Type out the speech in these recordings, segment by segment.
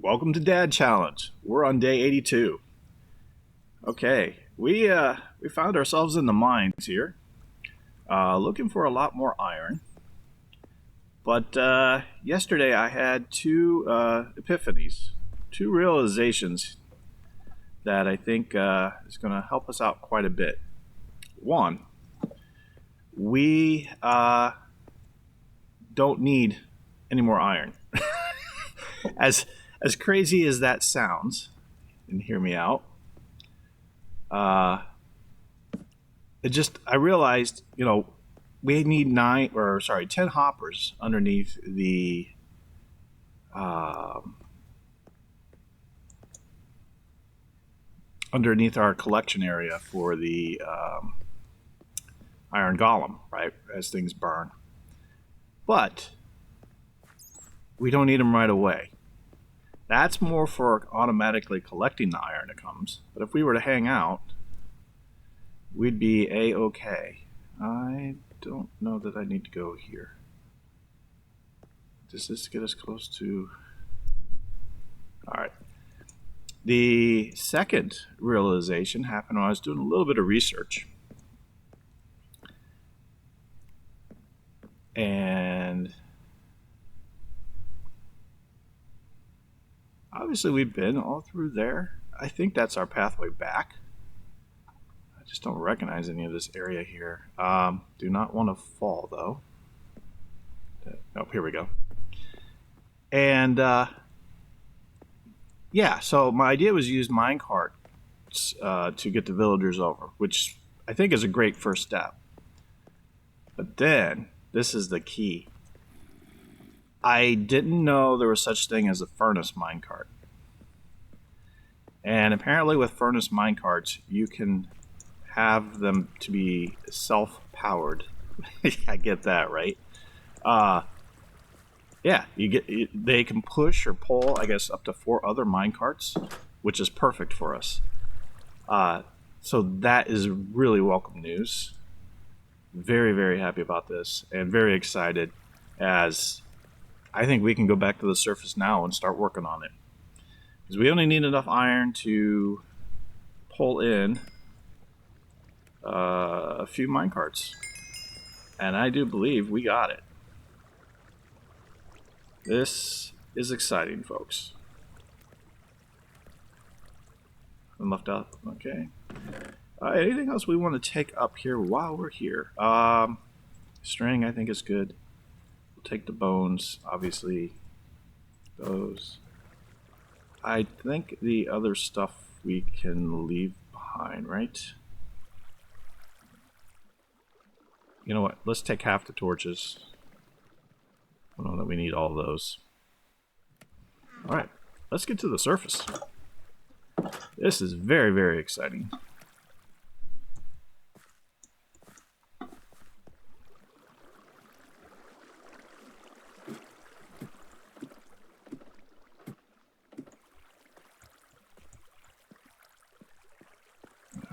Welcome to Dad Challenge. We're on day 82. Okay, we found ourselves in the mines here, looking for a lot more iron. But yesterday I had two epiphanies, two realizations that I think is going to help us out quite a bit. One, we don't need any more iron. as as crazy as that sounds, and hear me out. I realized, we need 10 hoppers underneath the underneath our collection area for the iron golem, right? As things burn, but we don't need them right away. That's more for automatically collecting the iron that comes. But if we were to hang out, we'd be A-okay. I don't know that I need to go here. Does this get us close to... Alright. The second realization happened when I was doing a little bit of research. And... obviously, we've been all through there. I think that's our pathway back. I just don't recognize any of this area here. Do not want to fall, though. Oh, here we go. And, yeah, so my idea was use minecarts to get the villagers over, which I think is a great first step. But then, this is the key. I didn't know there was such thing as a furnace minecart. And apparently with furnace minecarts, you can have them to be self-powered. I get that, right? Yeah, they can push or pull, I guess, up to 4 other minecarts, which is perfect for us. So that is really welcome news. Very, very happy about this, and very excited as... I think we can go back to the surface now and start working on it. Because we only need enough iron to pull in a few minecarts. And I do believe we got it. This is exciting, folks. I'm left out. Okay. Anything else we want to take up here while we're here? String, I think, is good. Take the bones, obviously. Those. I think the other stuff we can leave behind, right? You know what? Let's take half the torches. I don't know that we need all those. Alright, let's get to the surface. This is very, very exciting.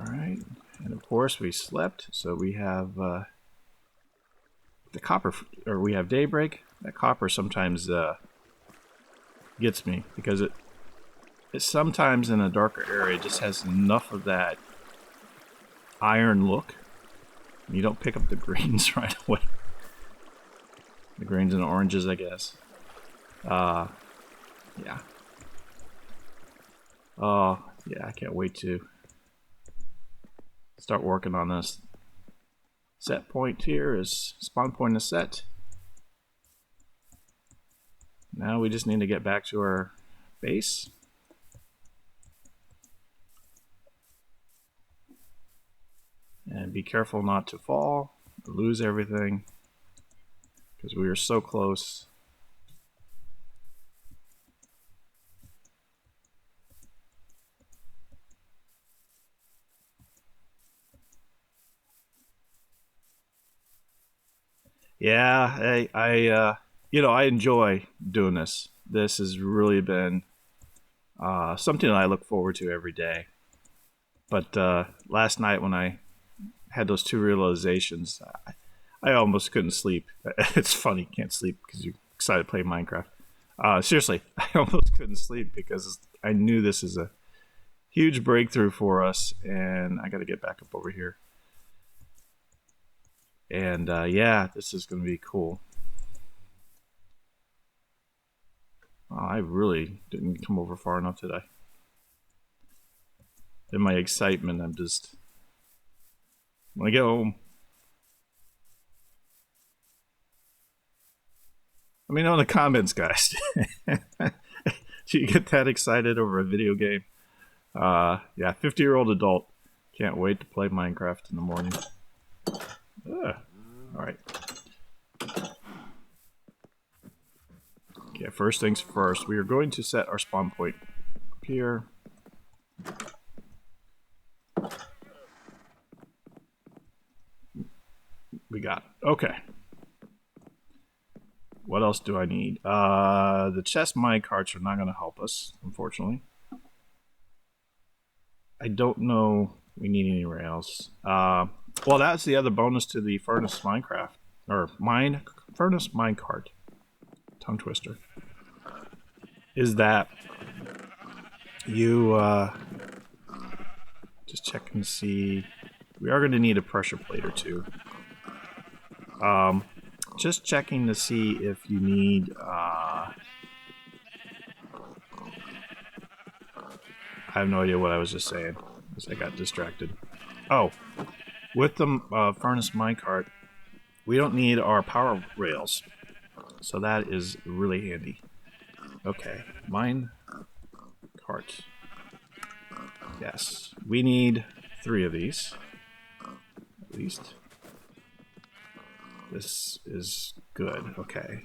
Alright, and of course we slept, so we have the copper, or we have daybreak. That copper sometimes gets me, because it sometimes in a darker area just has enough of that iron look. You don't pick up the greens right away. The greens and the oranges, I guess. Yeah. Oh, yeah, I can't wait to start working on this. Set point here is spawn point is set. Now we just need to get back to our base. And be careful not to fall or lose everything, because we are so close. Yeah, I enjoy doing this. This has really been something that I look forward to every day. But last night when I had those two realizations, I almost couldn't sleep. It's funny, you can't sleep because you're excited to play Minecraft. Seriously, I almost couldn't sleep because I knew this is a huge breakthrough for us, and I got to get back up over here. And yeah, this is going to be cool. I really didn't come over far enough today. In my excitement, I'm just want to get home. Let me know in the comments, guys. Do you get that excited over a video game? Yeah, 50-year-old adult. Can't wait to play Minecraft in the morning. Alright. Okay, first things first. We are going to set our spawn point up here. We got it. Okay. What else do I need? The chest minecarts are not going to help us, unfortunately. I don't know we need any rails. Well, that's the other bonus to the furnace Minecraft. Or furnace minecart. Tongue twister. Is that you just check and see. We are going to need a pressure plate or two. Just checking to see if you need I have no idea what I was just saying because I got distracted. Oh, with the furnace minecart, we don't need our power rails, so that is really handy. Okay, minecart. Yes, we need 3 of these at least. This is good. Okay.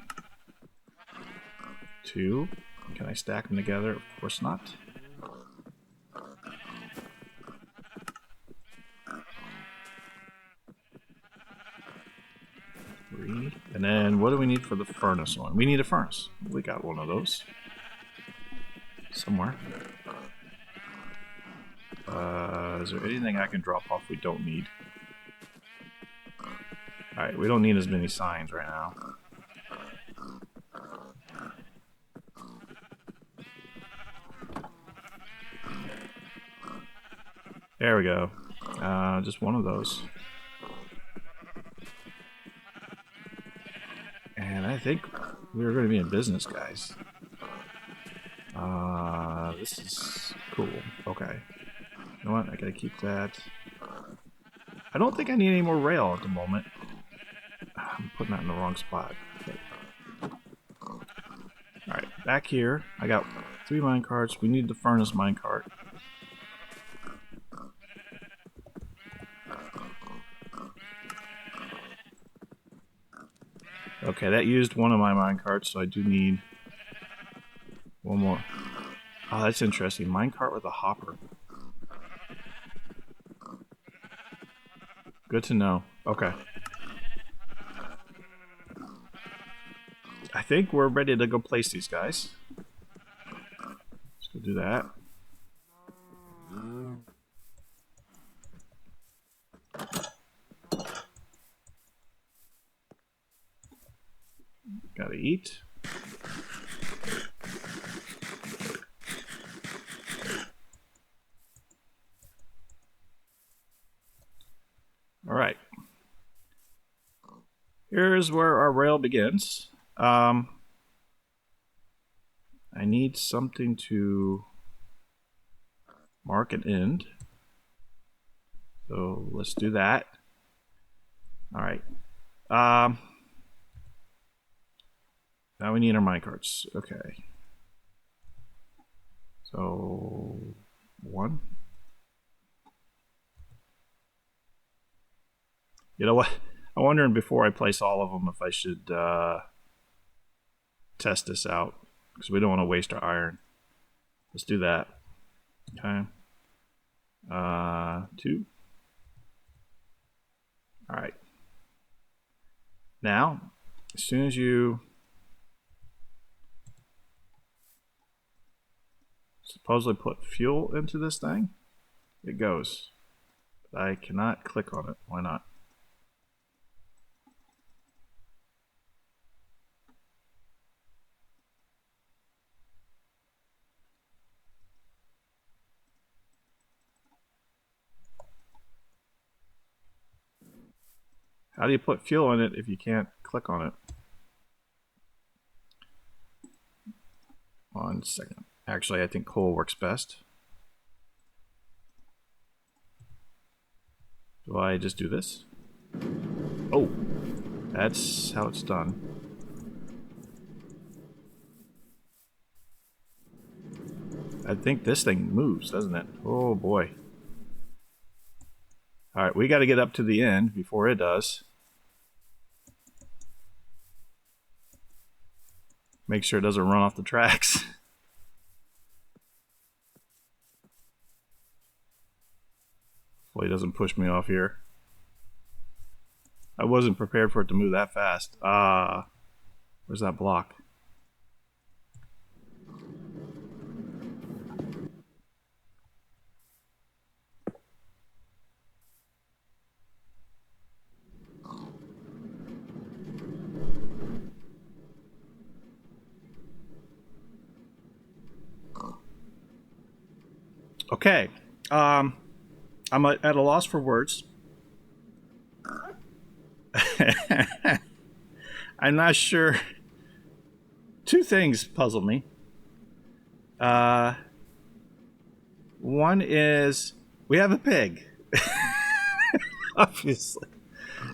2. Can I stack them together? Of course not. 3. And then what do we need for the furnace one? We need a furnace. We got one of those. Somewhere. Is there anything I can drop off we don't need? Alright, we don't need as many signs right now. There we go. Just one of those. And I think we're going to be in business, guys. This is cool. Okay. You know what? I gotta keep that. I don't think I need any more rail at the moment. I'm putting that in the wrong spot. Okay. Alright, back here. I got 3 minecarts. We need the furnace minecart. Okay, that used one of my minecarts, so I do need one more. Oh, that's interesting. Minecart with a hopper. Good to know. Okay. I think we're ready to go place these guys. Let's go do that. Gotta eat. Alright. Here's where our rail begins. I need something to mark an end. So let's do that. Alright. Now we need our minecarts. Okay. So 1. You know what? I'm wondering before I place all of them if I should test this out, because we don't want to waste our iron. Let's do that. Okay. 2. Alright. Now, as soon as you supposedly put fuel into this thing, it goes. But I cannot click on it. Why not? How do you put fuel in it if you can't click on it? 1 second. Actually, I think coal works best. Do I just do this? Oh, that's how it's done. I think this thing moves, doesn't it? Oh boy. Alright, we got to get up to the end before it does. Make sure it doesn't run off the tracks. Hopefully it doesn't push me off here. I wasn't prepared for it to move that fast. Where's that block? Okay. I'm at a loss for words. I'm not sure. Two things puzzle me. One is we have a pig. Obviously.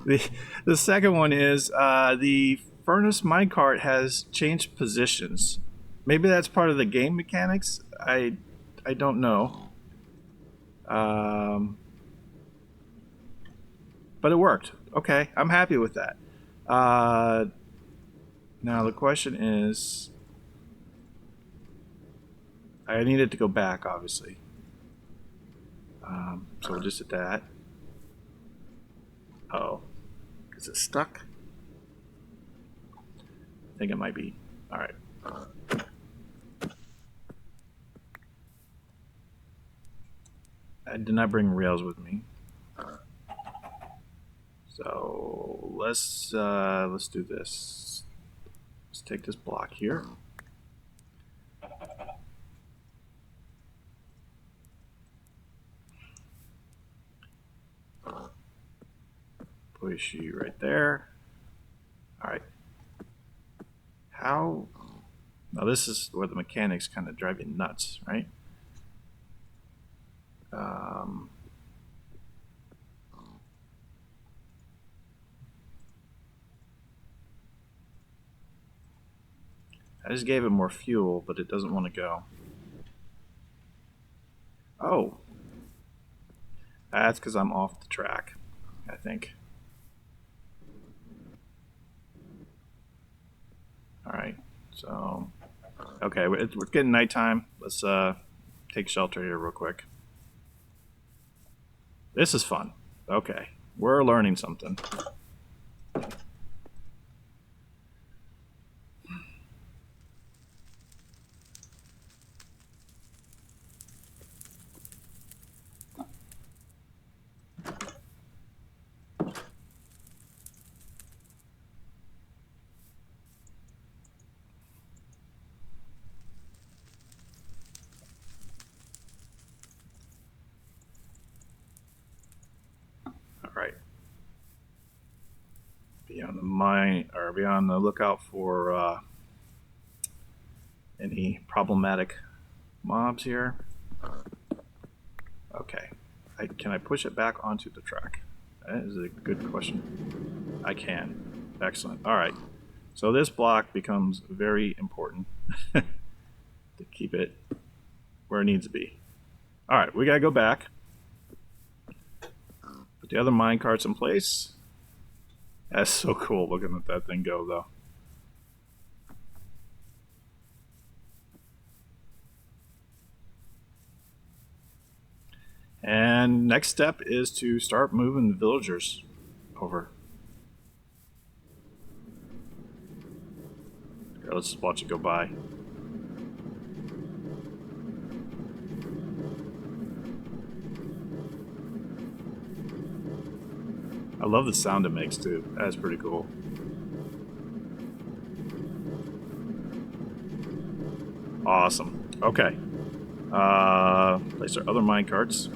The second one is the furnace minecart has changed positions. Maybe that's part of the game mechanics. I don't know. But it worked. Okay, I'm happy with that. Now the question is, I need it to go back, obviously. So we'll just hit that. Oh, is it stuck? I think it might be. All right. I did not bring rails with me. So let's do this. Let's take this block here. Push you right there. All right. How? Now this is where the mechanics kind of drive you nuts, right? I just gave it more fuel, but it doesn't want to go. Oh. That's because I'm off the track, I think. Alright, so... Okay, we're getting nighttime. Let's take shelter here real quick. This is fun. Okay, we're learning something. Alright. Be on the lookout for any problematic mobs here. Okay. Can I push it back onto the track? That is a good question. I can. Excellent. Alright. So this block becomes very important to keep it where it needs to be. Alright, we gotta go back. Put the other mine carts in place. That's so cool looking at that thing go, though. And next step is to start moving the villagers over. Here, let's just watch it go by. I love the sound it makes too. That's pretty cool. Awesome. Okay. Place our other mine carts.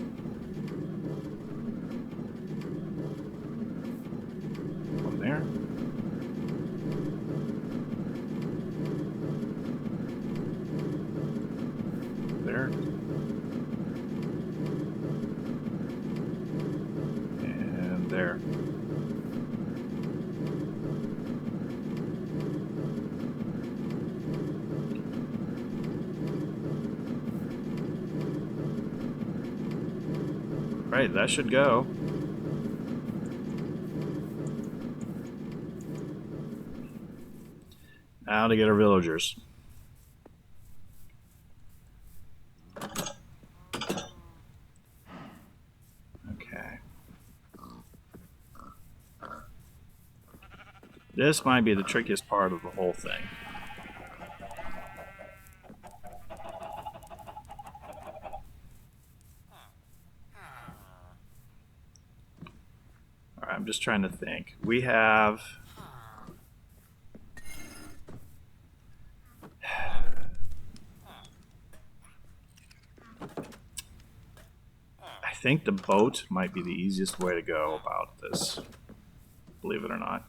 there. And there. Right, that should go. Now to get our villagers. Okay. This might be the trickiest part of the whole thing. Alright, I'm just trying to think. We have... I think the boat might be the easiest way to go about this. Believe it or not.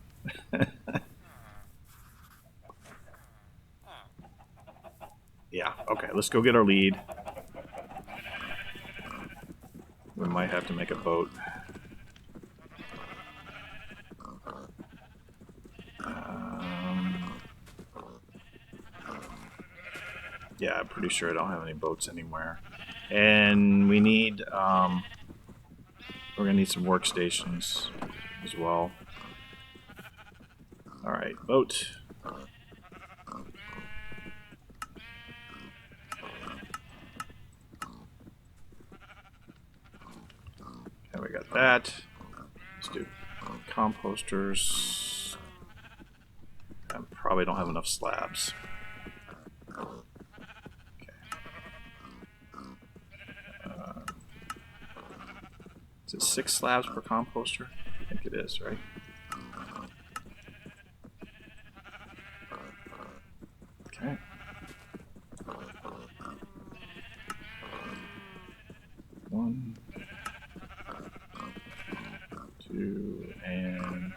Yeah, okay, let's go get our lead. We might have to make a boat. Yeah, I'm pretty sure I don't have any boats anywhere. And we need, we're gonna need some workstations as well. Alright, boat. Okay, we got that. Let's do composters. I probably don't have enough slabs. Is it 6 slabs per composter? I think it is, right? Okay. One, 2, and...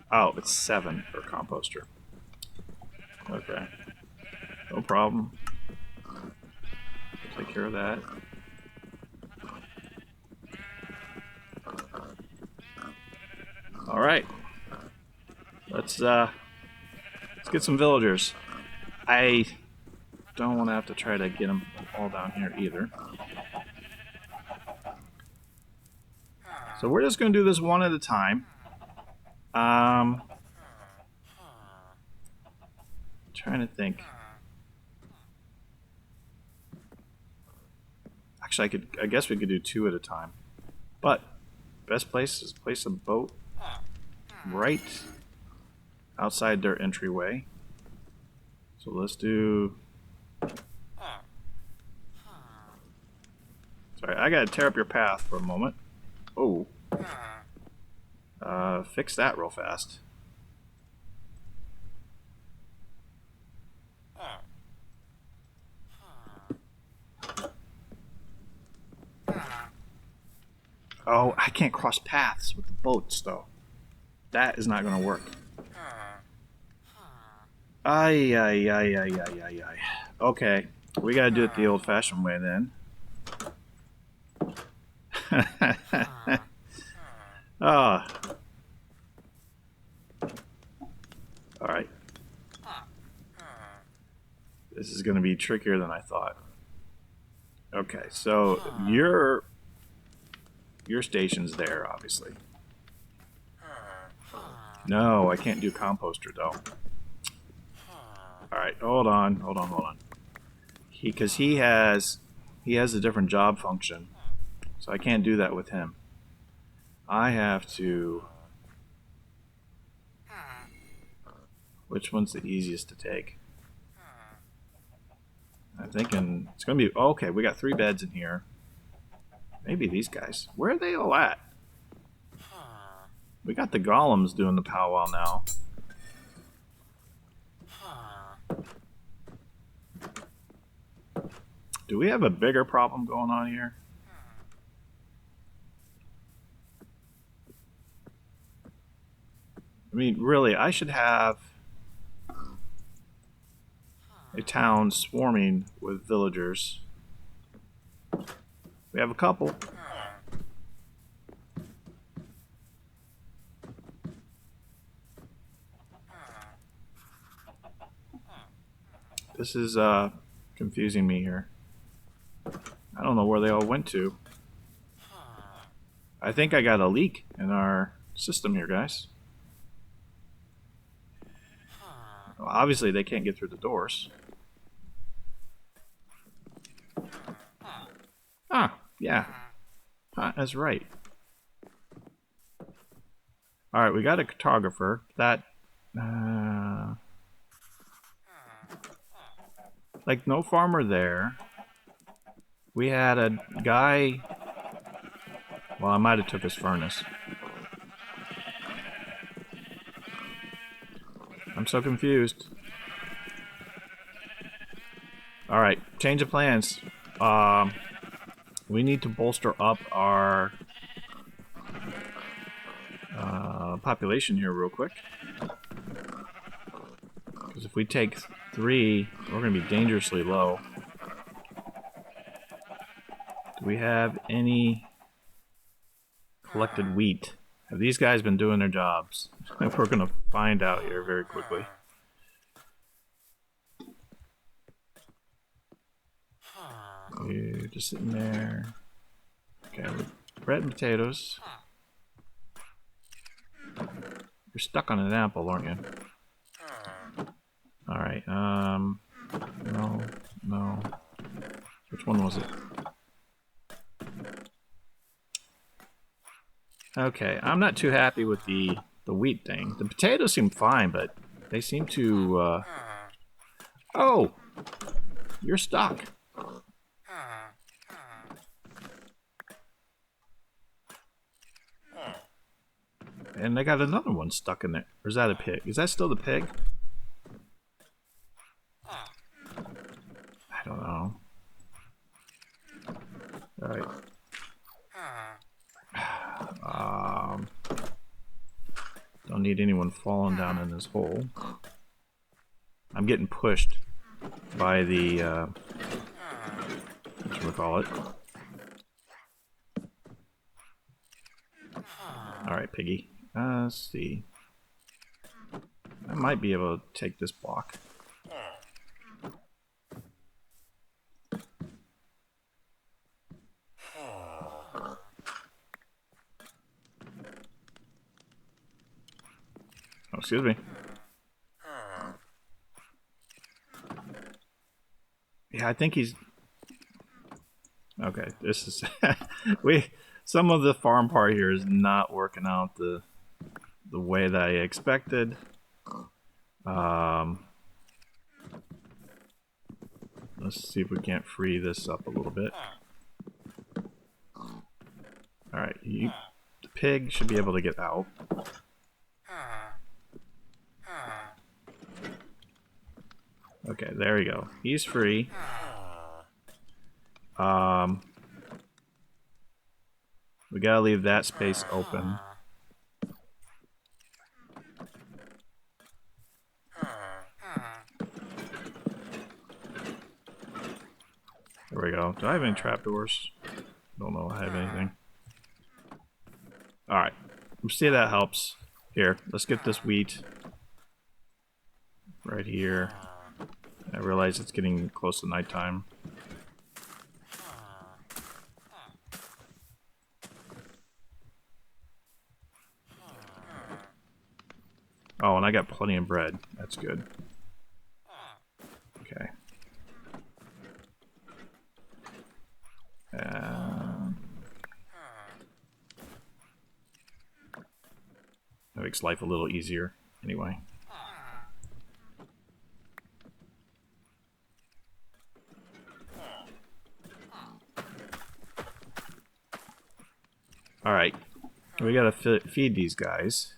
Oh, it's 7 per composter. Okay. No problem. Take care of that. Alright. Let's get some villagers. I don't want to have to try to get them all down here either. So we're just going to do this one at a time. Trying to think. Actually, I guess we could do 2 at a time. But best place is place a boat right outside their entryway. So let's do... Sorry, I gotta tear up your path for a moment. Oh. Fix that real fast. Oh, I can't cross paths with the boats, though. That is not going to work. Ay, ay, ay, ay, ay, ay, ay. Okay, we got to do it the old-fashioned way, then. Ah. Alright. This is going to be trickier than I thought. Okay, so your station's there, obviously. No, I can't do composter, though. Alright, hold on. Because he has a different job function. So I can't do that with him. I have to... Which one's the easiest to take? I'm thinking it's going to be... Okay, we got 3 beds in here. Maybe these guys. Where are they all at? We got the golems doing the powwow now. Do we have a bigger problem going on here? I mean, really, I should have... a town swarming with villagers. We have a couple. This is confusing me here. I don't know where they all went to. I think I got a leak in our system here, guys. Well, obviously, they can't get through the doors. Ah, yeah. That's right. Alright, we got a cartographer. That... like, no farmer there. We had a guy... Well, I might have took his furnace. I'm so confused. Alright, change of plans. We need to bolster up our population here real quick. Because if we take 3, we're going to be dangerously low. Do we have any collected wheat? Have these guys been doing their jobs? We're going to find out here very quickly. You're just sitting there. Okay, bread and potatoes. You're stuck on an apple, aren't you? Alright, no. Which one was it? Okay, I'm not too happy with the wheat thing. The potatoes seem fine, but they seem to, Oh! You're stuck. And they got another one stuck in there. Or is that a pig? Is that still the pig? I don't know. Alright. Don't need anyone falling down in this hole. I'm getting pushed by the, whatchamacallit. Alright, piggy. Let's see. I might be able to take this block. Oh, excuse me. Yeah, I think he's... Okay, this is... Some of the farm part here is not working out the way that I expected. Let's see if we can't free this up a little bit. Alright, the pig should be able to get out. Okay, there we go. He's free. We gotta leave that space open. There we go. Do I have any trapdoors? Don't know if I have anything. Alright. Let's see if that helps. Here, let's get this wheat. Right here. I realize it's getting close to nighttime. Oh, and I got plenty of bread. That's good. Okay. That makes life a little easier, anyway. Alright. We gotta feed these guys.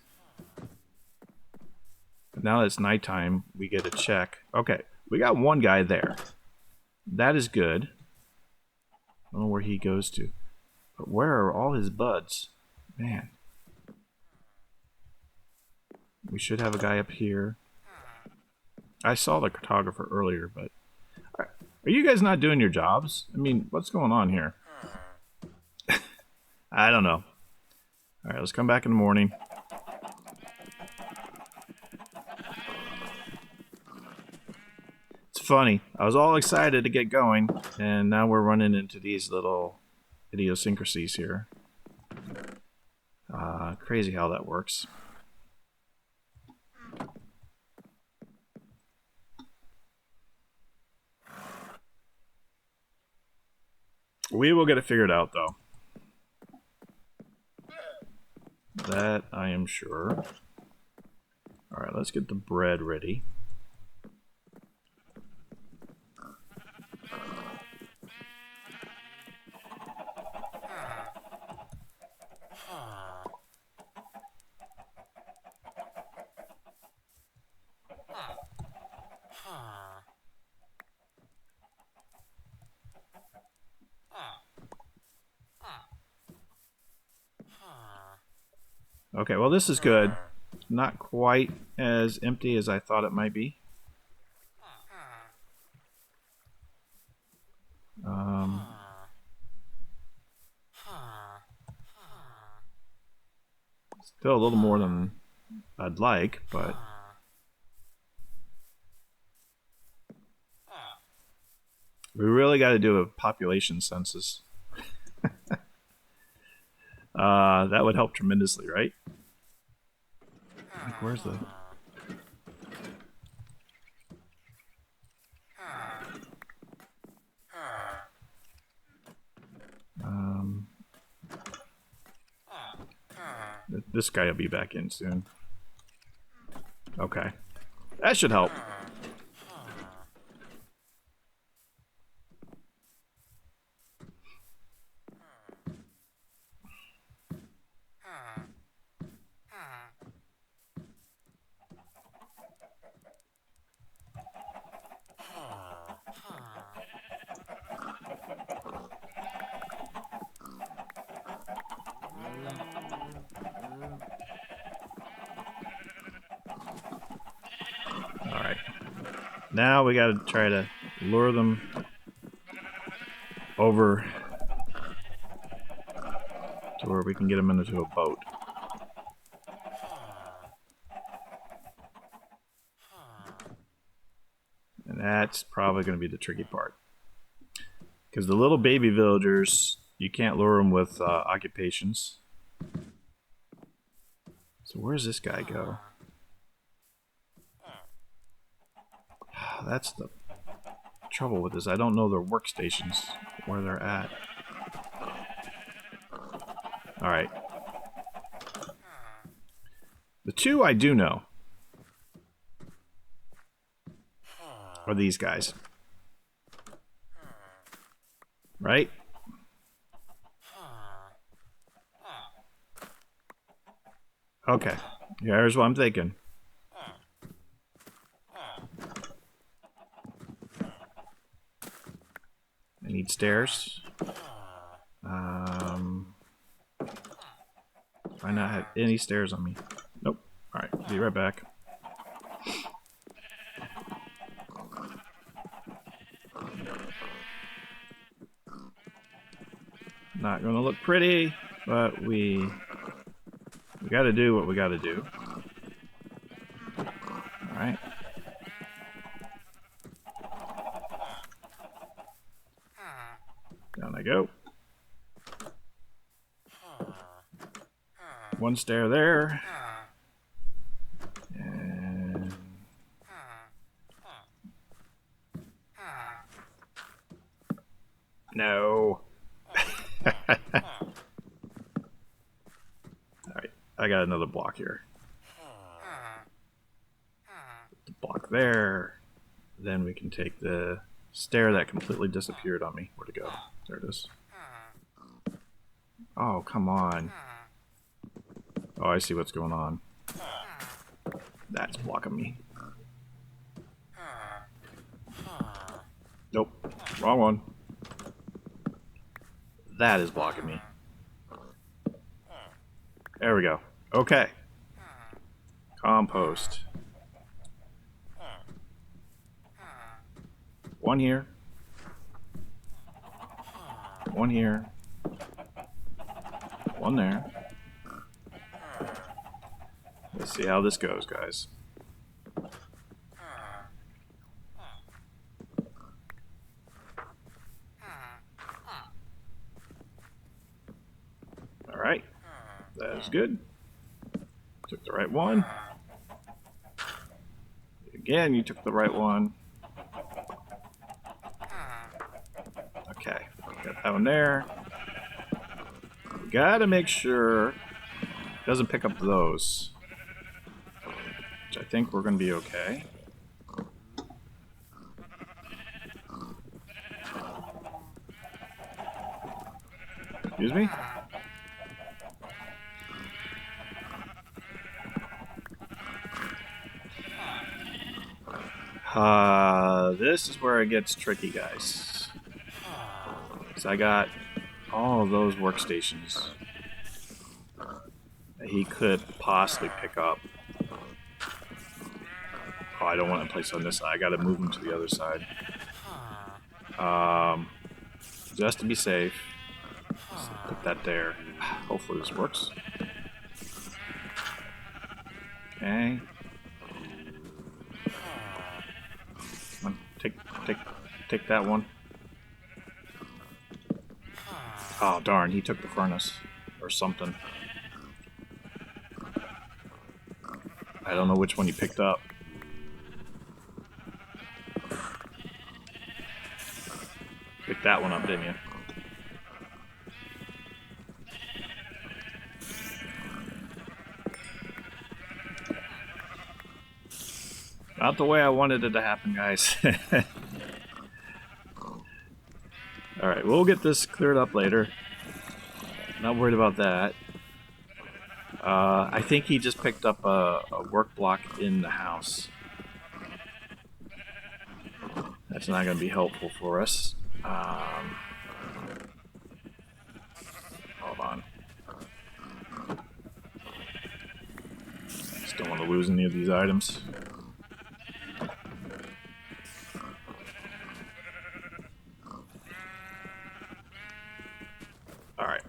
But now that it's nighttime, we get a check. Okay, we got one guy there. That is good. I don't know where he goes to. But where are all his buds? Man. We should have a guy up here. I saw the cartographer earlier, but are you guys not doing your jobs? I mean, what's going on here? I don't know. All right, let's come back in the morning. It's funny. I was all excited to get going, and now we're running into these little idiosyncrasies here. Crazy how that works. We will get it figured out, though. That I am sure. Alright, let's get the bread ready. Okay, well this is good. Not quite as empty as I thought it might be. Still a little more than I'd like, but we really got to do a population census. That would help tremendously, right? Like, where's the... This guy will be back in soon. Okay. That should help. Alright. Now we gotta try to lure them over to where we can get them into a boat. And that's probably going to be the tricky part. Because the little baby villagers, you can't lure them with occupations. So where's this guy go? That's the trouble with this. I don't know their workstations, where they're at. Alright. The two I do know are these guys. Right? Okay. Here's what I'm thinking. I need stairs. I not have any stairs on me. Nope. Alright, be right back. Not gonna look pretty, but we gotta do what we gotta do. Alright. Down I go. One stair there. And no. Alright, I got another block here. The block there. Then we can take the stair that completely disappeared on me. Where'd it go? There it is. Oh, come on. Oh, I see what's going on. That's blocking me. Nope. Wrong one. That is blocking me. There we go. Okay. Compost. One here. One here. One there. Let's see how this goes, guys. Alright. That is good. Took the right one. Again, you took the right one. Okay. Got that one there. We gotta make sure it doesn't pick up those. Which I think we're gonna be okay. Excuse me? This is where it gets tricky, guys. So I got all of those workstations that he could possibly pick up. Oh, I don't want to place on this side. I gotta move him to the other side. Just to be safe. Just put that there. Hopefully this works. Okay. Come on, take that one. Oh darn, he took the furnace or something. I don't know which one he picked up. Picked that one up, didn't you? Not the way I wanted it to happen, guys. Alright, we'll get this cleared up later. Not worried about that. I think he just picked up a work block in the house. That's not going to be helpful for us. Hold on. Just don't want to lose any of these items. Alright.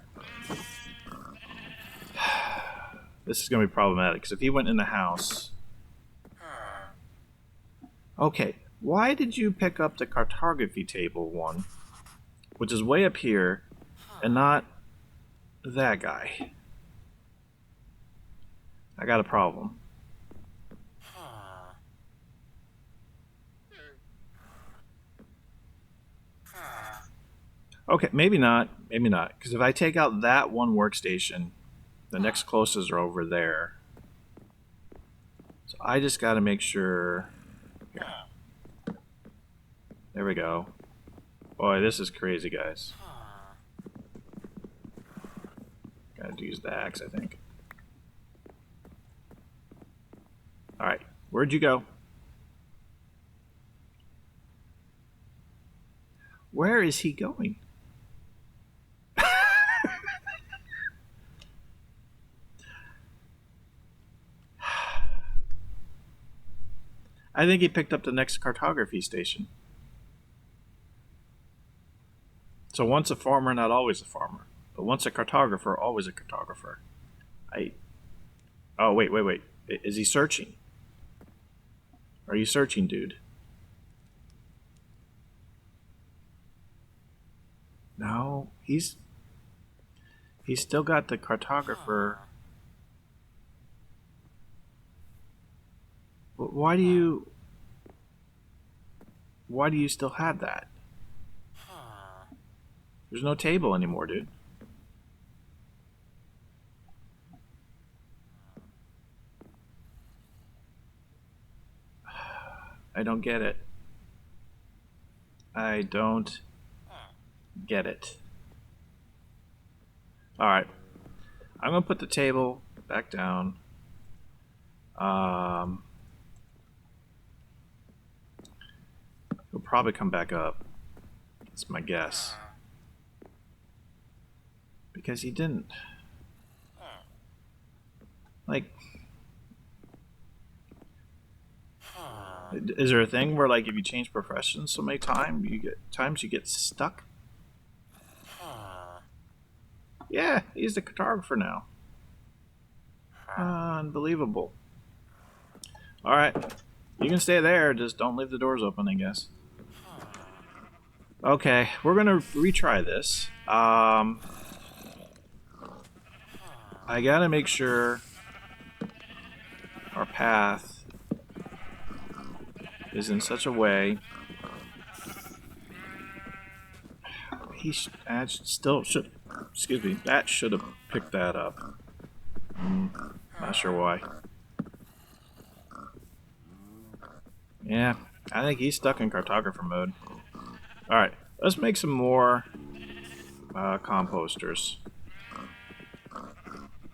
This is going to be problematic, because if he went in the house... Okay, why did you pick up the cartography table one, which is way up here, and not that guy? I got a problem. Okay, maybe not, because if I take out that one workstation, the next closest are over there. So I just got to make sure... Here. There we go. Boy, this is crazy, guys. Gotta use the axe, I think. Alright, where'd you go? Where is he going? I think he picked up the next cartography station. So once a farmer, not always a farmer. But once a cartographer, always a cartographer. Oh, wait. Is he searching? Are you searching, dude? No, he's still got the cartographer. Why do you still have that? There's no table anymore, dude. I don't get it. I don't get it. Alright. I'm going to put the table back down. He'll probably come back up. That's my guess. Because he didn't. Like, Is there a thing where, like, if you change professions so many times, you get stuck? Yeah, he's the cartographer now. Unbelievable. All right, you can stay there. Just don't leave the doors open, I guess. Okay, we're gonna retry this. I gotta make sure our path is in such a way. That should have picked that up. Not sure why. Yeah, I think he's stuck in cartographer mode. Alright, let's make some more composters.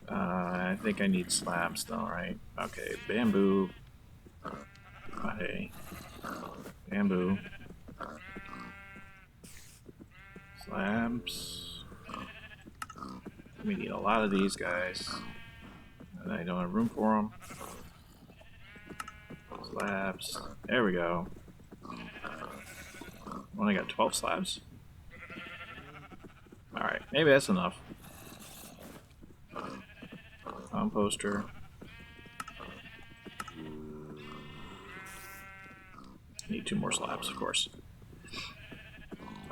I think I need slabs though, right? Okay, bamboo. Okay. Bamboo. Slabs. We need a lot of these guys. And I don't have room for them. Slabs. There we go. Only got 12 slabs. Alright, maybe that's enough. Composter. Need 2 more slabs, of course.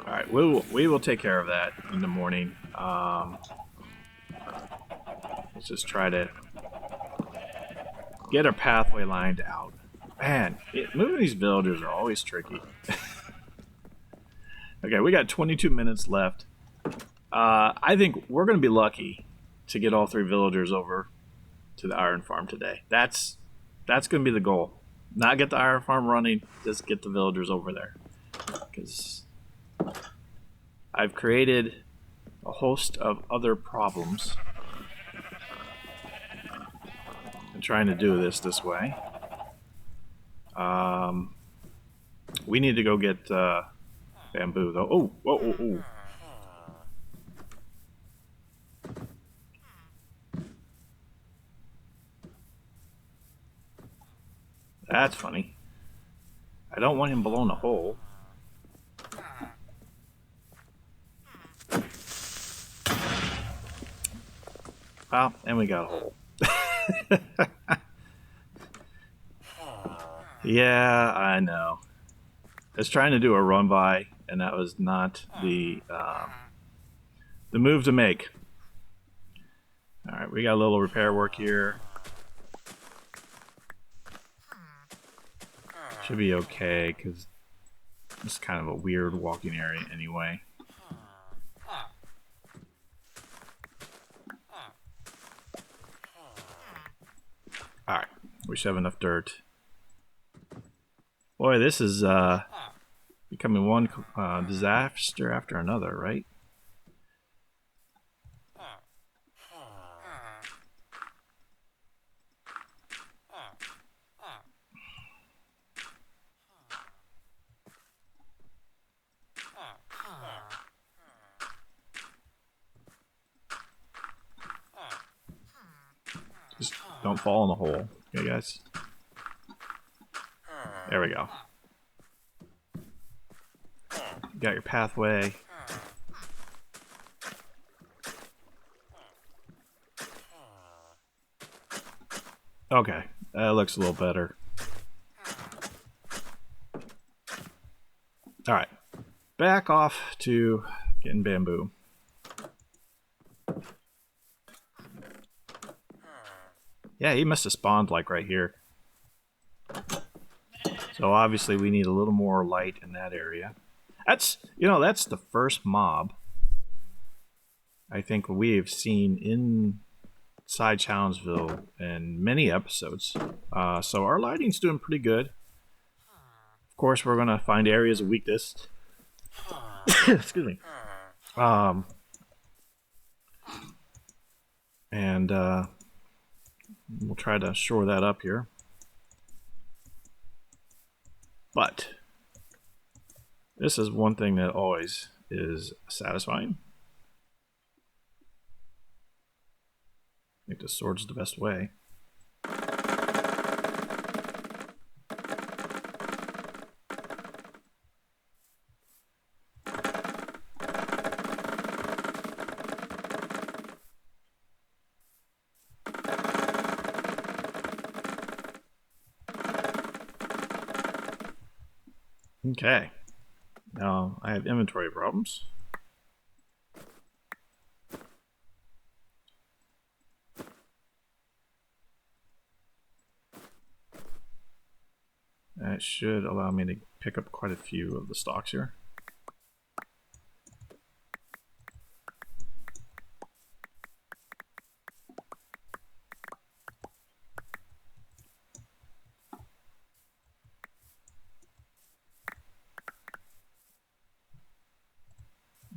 Alright, we will take care of that in the morning. Let's just try to get our pathway lined out. Man, moving these villagers are always tricky. Okay, we got 22 minutes left. I think we're going to be lucky to get all 3 villagers over to the iron farm today. That's going to be the goal. Not get the iron farm running, just get the villagers over there. Because I've created a host of other problems in trying to do this way. We need to go get bamboo, though. Oh, whoa, whoa, whoa. That's funny. I don't want him blowing a hole. Well, and we got a hole. Yeah, I know. I was trying to do a run by, and that was not the move to make. All right, we got a little repair work here. Should be okay, because it's kind of a weird walking area anyway. Alright, we should have enough dirt. Boy, this is becoming one disaster after another, right? Just don't fall in the hole. Okay, guys? There we go. You got your pathway. Okay, that looks a little better. Alright, back off to getting bamboo. Yeah, he must have spawned like right here. So obviously we need a little more light in that area. That's the first mob I think we've seen inside Challengesville in many episodes. So our lighting's doing pretty good. Of course, we're gonna find areas of weakness. Excuse me. And we'll try to shore that up here. But this is one thing that always is satisfying. I think the sword's the best way. Okay. Now I have inventory problems. That should allow me to pick up quite a few of the stocks here.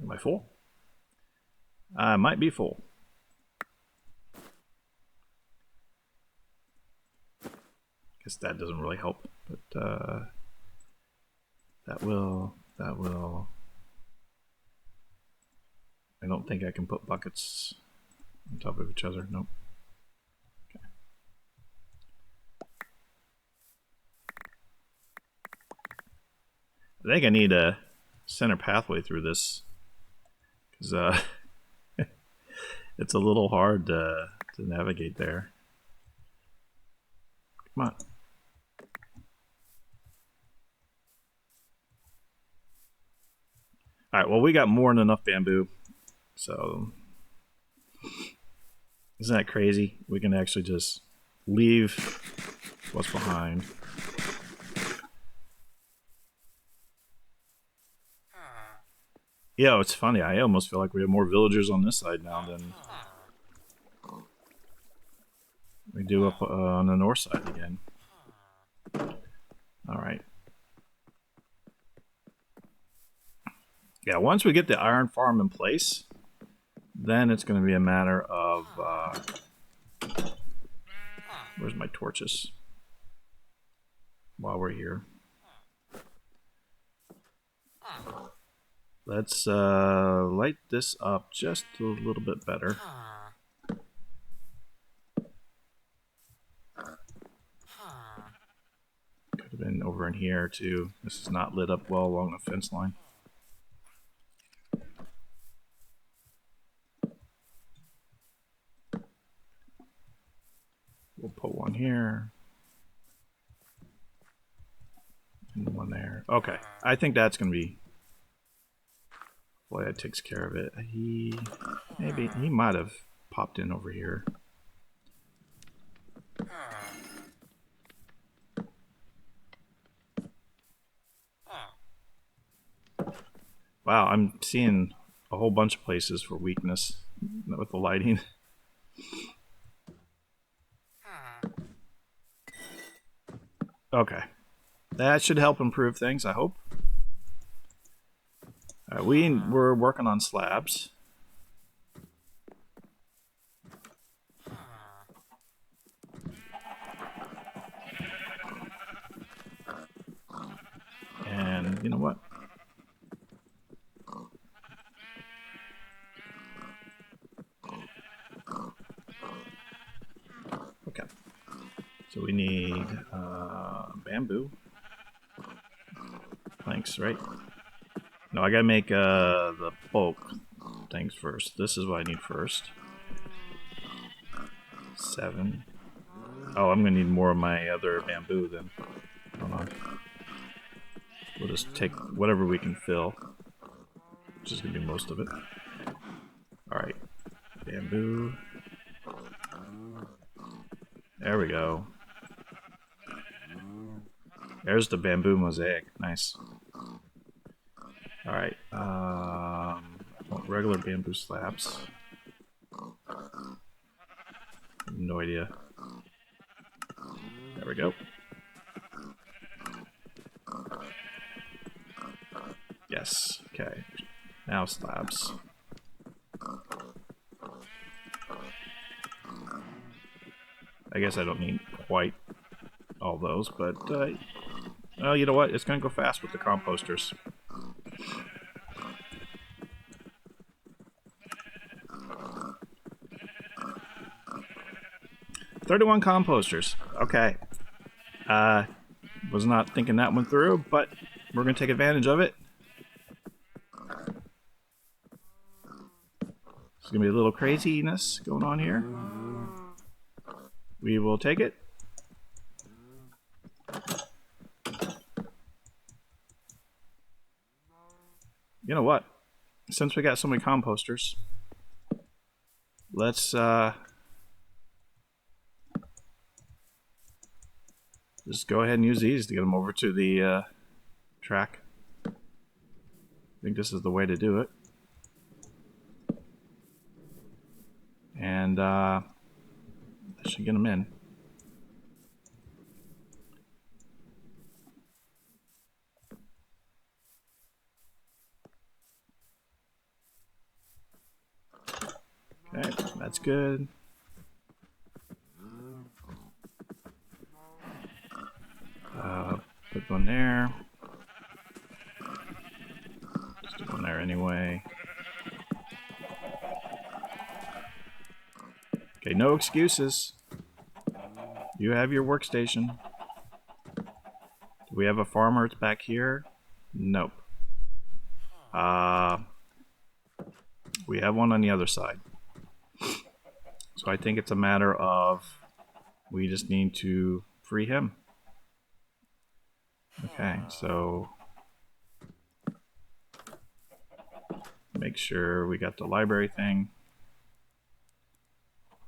Am I full? I might be full. Guess that doesn't really help, but that will. I don't think I can put buckets on top of each other. Nope. Okay. I think I need a center pathway through this, because it's a little hard to navigate there. Come on. Alright, well, we got more than enough bamboo. So, isn't that crazy? We can actually just leave what's behind. Yeah, it's funny. I almost feel like we have more villagers on this side now than we do up on the north side again. Alright. Yeah, once we get the iron farm in place, then it's going to be a matter of... where's my torches? While we're here. Let's light this up just a little bit better. Could have been over in here too. This is not lit up well along the fence line. We'll put one here. And one there. Okay, I think that's going to be... Boy, that takes care of it. He might have popped in over here. Wow, I'm seeing a whole bunch of places for weakness with the lighting. Okay, that should help improve things, I hope. We're working on slabs. And you know what? Okay. So we need bamboo planks, right? No, I gotta make the bulk things first. This is what I need first. 7. Oh, I'm gonna need more of my other bamboo then. Hold on. We'll just take whatever we can fill, which is gonna be most of it. Alright. Bamboo. There we go. There's the bamboo mosaic. Nice. Alright. I want regular bamboo slabs. No idea. There we go. Yes. Okay. Now slabs. I guess I don't need quite all those, but well, you know what? It's gonna go fast with the composters. $31 composters. Okay. Was not thinking that one through, but we're gonna take advantage of it. There's gonna be a little craziness going on here. We will take it. You know what? Since we got so many composters, let's just go ahead and use these to get them over to the track. I think this is the way to do it. And that should get them in. Okay, that's good. Put one there. Just do one there anyway. Okay, no excuses. You have your workstation. Do we have a farmer back here? Nope. We have one on the other side. So I think it's a matter of we just need to free him. Okay, so make sure we got the library thing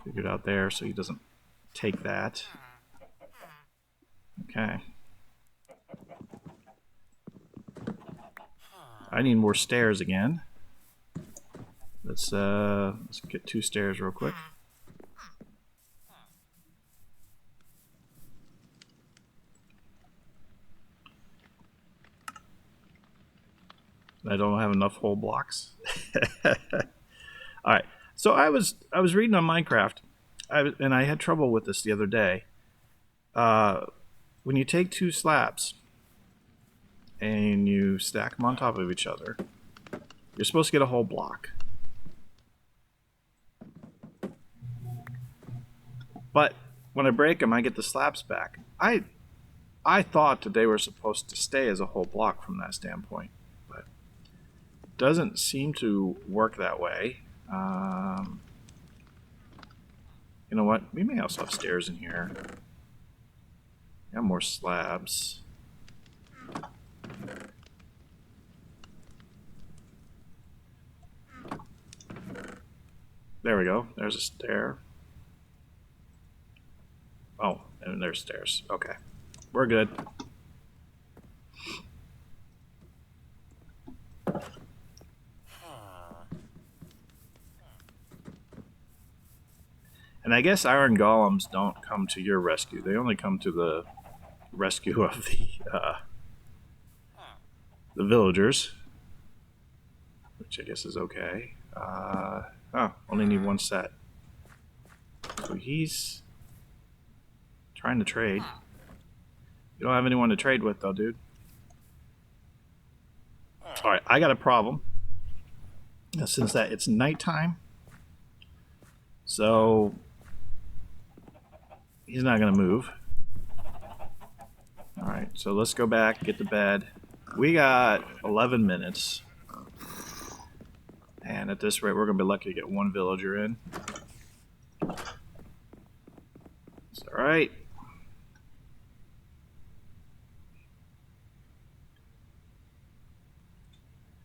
figured out there so he doesn't take that. Okay. I need more stairs again. Let's get 2 stairs real quick. I don't have enough whole blocks. All right. So I was reading on Minecraft, and I had trouble with this the other day. When you take 2 slabs and you stack them on top of each other, you're supposed to get a whole block. But when I break them, I get the slabs back. I thought that they were supposed to stay as a whole block from that standpoint, but it doesn't seem to work that way. You know what? We may also have stairs in here. Got more slabs. There we go. There's a stair. Oh, and there's stairs. Okay. We're good. And I guess iron golems don't come to your rescue. They only come to the rescue of the villagers, which I guess is okay. Only need 1 set. So he's trying to trade. You don't have anyone to trade with, though, dude. All right, I got a problem. Now, since it's nighttime, so he's not gonna move. All right, so let's go back, get to bed. We got 11 minutes. And at this rate, we're going to be lucky to get 1 villager in. It's alright.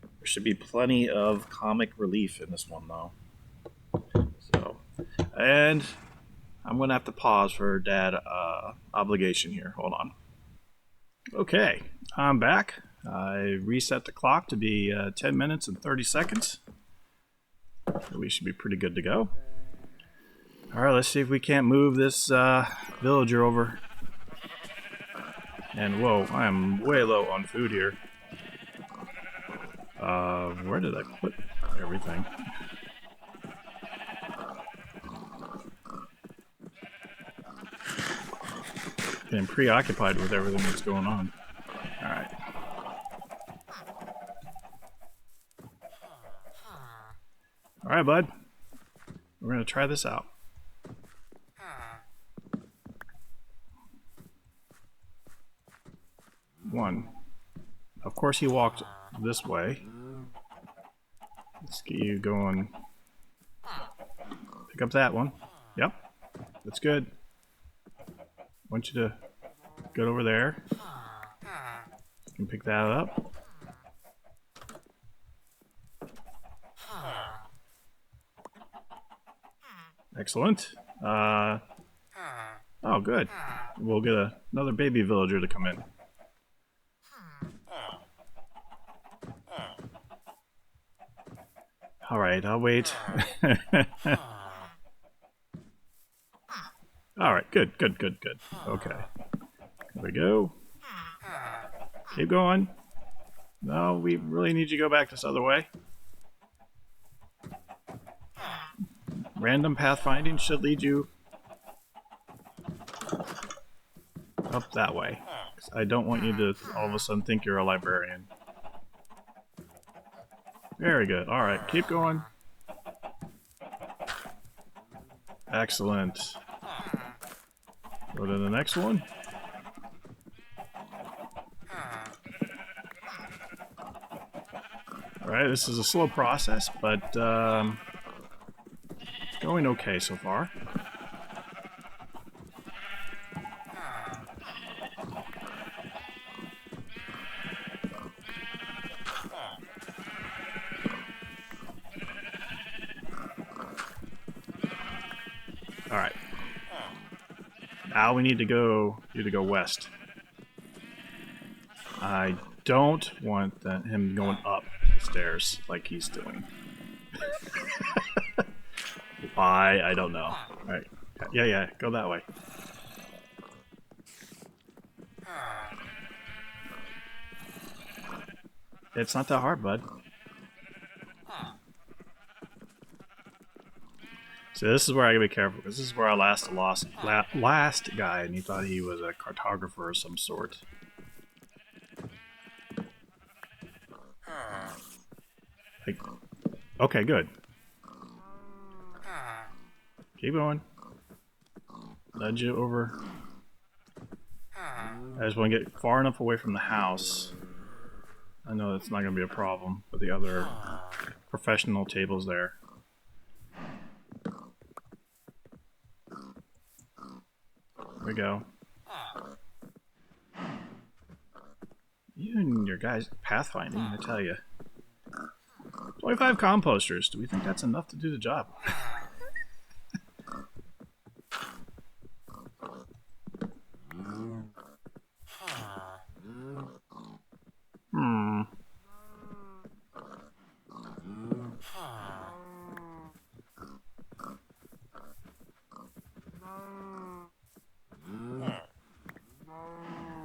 There should be plenty of comic relief in this one, though. So, and I'm going to have to pause for dad obligation here. Hold on. Okay, I'm back. I reset the clock to be 10 minutes and 30 seconds. We should be pretty good to go. Alright, let's see if we can't move this villager over. And whoa, I am way low on food here. Where did I put everything? Getting preoccupied with everything that's going on. Alright. Alright, bud. We're going to try this out. One. Of course he walked this way. Let's get you going. Pick up that one. Yep. That's good. I want you to get over there. You can pick that up. Excellent. Oh, good. We'll get another baby villager to come in. Alright, I'll wait. Alright, good. Okay. There we go. Keep going. No, we really need you to go back this other way. Random pathfinding should lead you up that way. I don't want you to all of a sudden think you're a librarian. Very good. Alright, keep going. Excellent. Go to the next one. Alright, this is a slow process, but it's going okay so far. Alright. Now we need to go west. I don't want him going up the stairs like he's doing. Why? I don't know. Alright. Yeah, go that way. It's not that hard, bud. So this is where I gotta be careful, because this is where I last guy, and he thought he was a cartographer of some sort. Like, okay, good. Keep going. Nudge it over. I just want to get far enough away from the house. I know that's not going to be a problem with the other professional tables there. There we go. You and your guys pathfinding, I tell you. 25 composters. Do we think that's enough to do the job?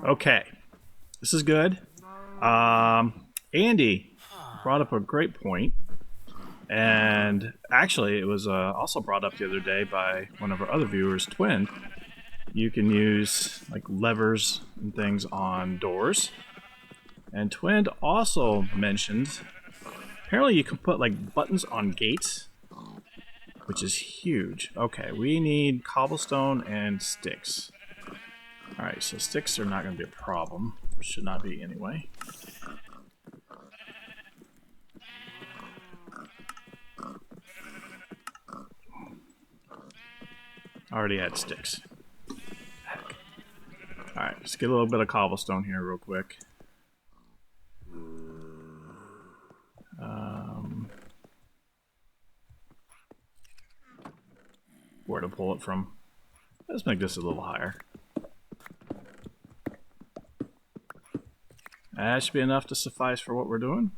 Okay, this is good. Andy brought up a great point, and actually it was also brought up the other day by one of our other viewers, Twin. You can use like levers and things on doors, and Twin also mentioned apparently you can put like buttons on gates, which is huge. Okay, we need cobblestone and sticks. Alright, so sticks are not going to be a problem. Should not be anyway. Already had sticks. Heck. Alright, let's get a little bit of cobblestone here real quick. Where to pull it from? Let's make this a little higher. That should be enough to suffice for what we're doing.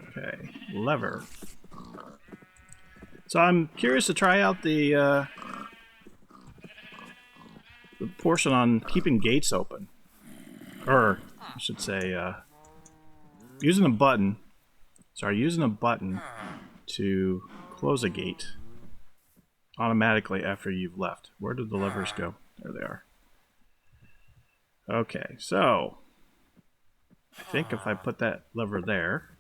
Okay, lever. So I'm curious to try out the portion on keeping gates open. Or, I should say, using a button. Sorry, using a button to close a gate automatically after you've left. Where did the levers go? There they are. Okay, so I think if I put that lever there,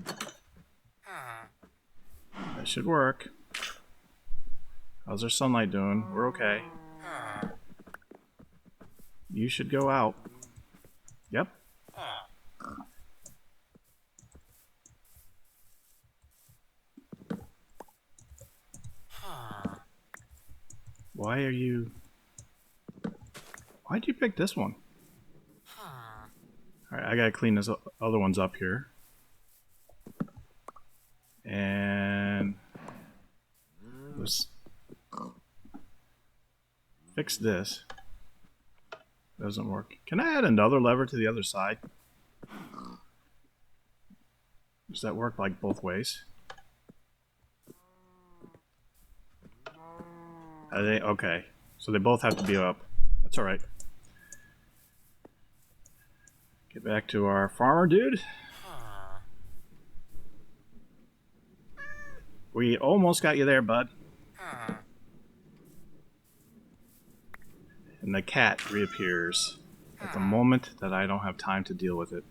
that should work. How's our sunlight doing? We're okay. You should go out. Yep. Why are you... Why'd you pick this one? Alright, I gotta clean these other ones up here. And let's fix this. Doesn't work. Can I add another lever to the other side? Does that work like both ways? Are they okay? So they both have to be up. That's all right. Get back to our farmer dude. We almost got you there, bud. And the cat reappears at the moment that I don't have time to deal with it.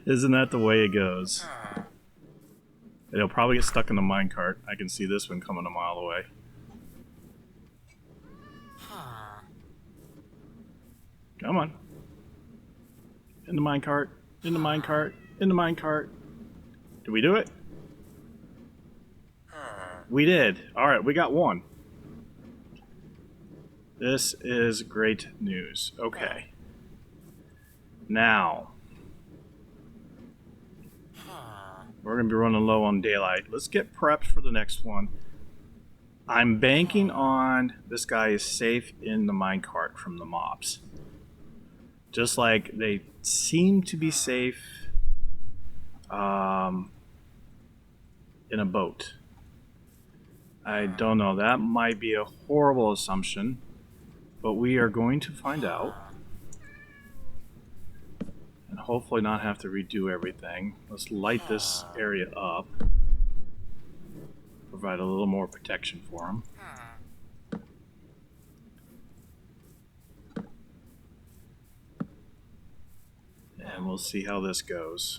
Isn't that the way it goes? It'll probably get stuck in the minecart. I can see this one coming a mile away. Come on. In the minecart. In the minecart. In the minecart. Did we do it? We did. Alright, we got one. This is great news. Okay. Now, we're going to be running low on daylight. Let's get prepped for the next one. I'm banking on this guy is safe in the minecart from the mobs. Just like they seem to be safe in a boat. I don't know. That might be a horrible assumption, but we are going to find out. And hopefully not have to redo everything. Let's light this area up. Provide a little more protection for them. And we'll see how this goes.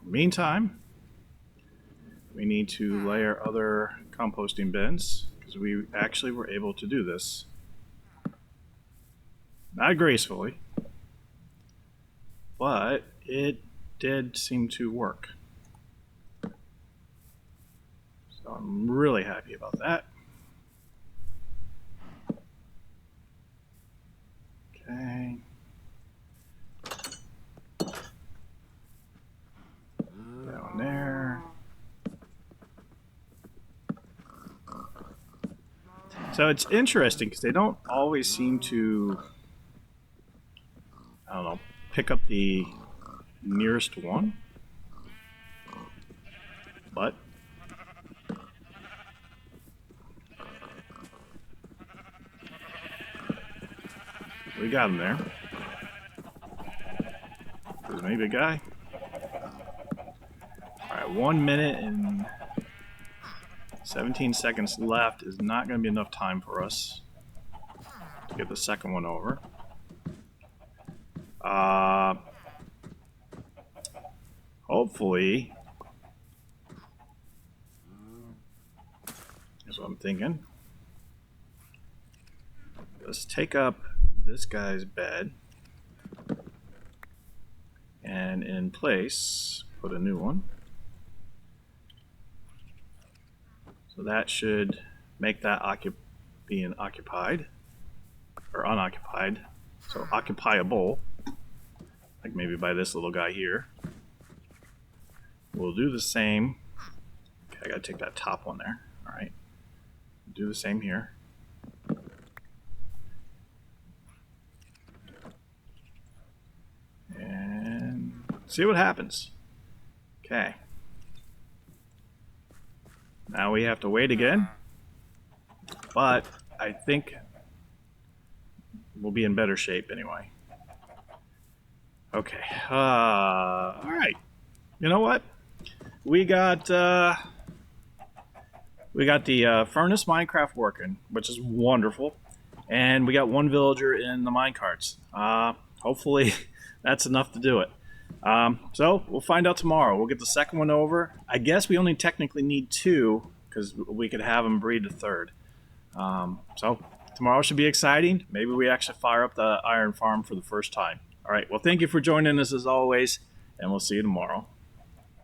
Meantime, we need to lay our other composting bins, because we actually were able to do this. Not gracefully, but it did seem to work. So I'm really happy about that. Okay. Down there. So it's interesting because they don't always seem to, I don't know, pick up the nearest one. But we got him there. There's maybe a guy. Alright, 1 minute and 17 seconds left is not going to be enough time for us to get the second one over. Hopefully, that's what I'm thinking. Let's take up this guy's bed and in place put a new one. So that should make that being occupied or unoccupied, so occupiable, like maybe by this little guy here. We'll do the same. Okay, I gotta take that top one there. All right, do the same here. And see what happens. Okay. Now we have to wait again, but I think we'll be in better shape anyway. Okay. All right. You know what? We got the furnace Minecraft working, which is wonderful, and we got one villager in the minecarts. Hopefully, that's enough to do it. So we'll find out tomorrow. We'll get the second one over. I guess we only technically need 2 because we could have them breed a third. So tomorrow should be exciting. Maybe we actually fire up the iron farm for the first time. All right. Well, thank you for joining us as always, and we'll see you tomorrow.